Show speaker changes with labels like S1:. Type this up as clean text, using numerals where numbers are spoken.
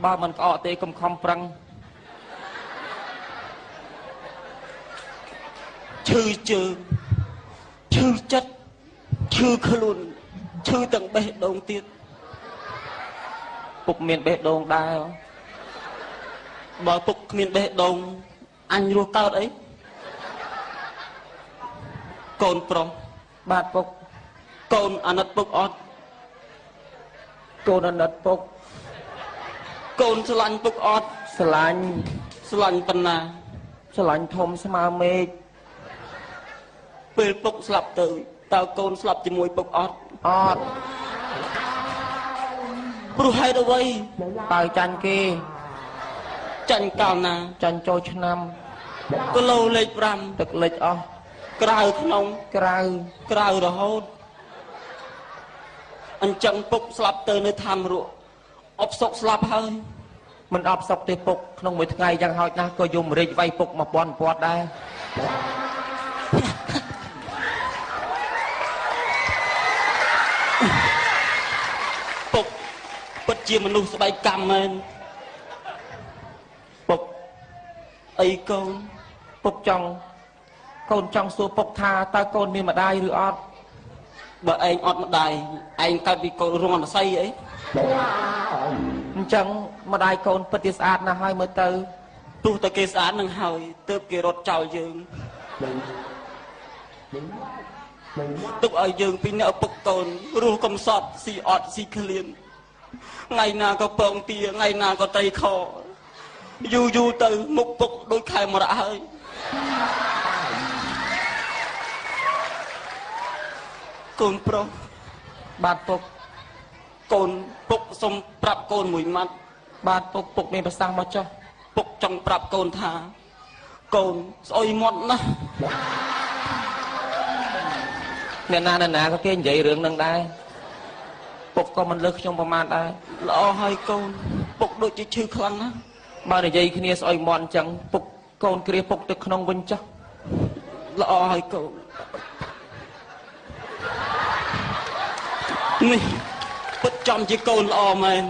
S1: បើមិនក្អកទេកុំខំប្រឹងឈឺជើងឈឺចិត្តឈឺខ្លួនឈឺទាំងបេះដូងទៀតពុកមានបេះដូងដែរបើពុកគ្មានបេះដូងអញរស់កើតអីកូនប្រុសបាទពុកកូនអាណិតពុកអត់កូនអាណិតពុកកូនស្រឡាញ់ពុកអត់ស្រឡាញ់ប៉ុណ្ណាស្រឡាញ់ធំស្មើមេឃពេលពុកស្លាប់ទៅតើកូនស្លាប់ជាមួយពុកអត់ព្រោះហេតុអ្វីតើចាញ់គេចាញ់កាលណាចាញ់ចូលឆ្នាំគីឡូលេខ5ទឹកលិចអស់ក្រៅក្នុងក្រៅរហូតអញ្ចឹងពុកស្លាប់ទៅនៅឋានរក់អបសុកស្លាប់ហើយមិនអបសុកទេពុកក្នុងមួយថ្ងៃយ៉ាងហោចណាស់ក៏យំរិចវាយពុក1000ពាត់ដែរពុកពិតជាមនុស្សស្បែកកម្មមែនពុកអីកូនពុកកូនចង់សួរពុកថាតើកូនមានម្ដាយឬអត់បើឯងអត់ម្ដាយឯងកើតពីកូនរងអនស័យអីអញ្ចឹងម្ដាយកូនពិតជាស្អាតណាស់ហើយមើលទៅទោះតែគេស្អាតនឹងហើយទើបគេរត់ចោលយើងទុកឲ្យយើងពីអ្នកឪពុកកូនរស់កំសត់ស៊ីអត់ស៊ីឃ្លានថ្ងៃណាក៏ពងទាថ្ងៃណាក៏ត្រីខយូរទៅមុខពុកដូចខែមរៈហើយកូនប្រុសបាទពុកកូនពុកសុំប្រាប់កូនមួយម៉ាត់បាទពុកមានប្រសាសន៍មកចុះពុកចង់ប្រាប់កូនថាកូនស្អុយមាត់ណាស់អ្នកណាក៏គេនិយាយរឿងនឹងដែរពុកក៏មិនលើសខ្ញុំប្រមាណដែរល្អហើយកូនពុកដូចជាឈឺខ្លាំងណាស់បើនិយាយគ្នាស្អុយមាត់អញ្ចឹងពុកកូនគ្រាពុកទៅក្នុងវិញចុះល្អហើយកូននេះពិតចំជាកូនល្អមែន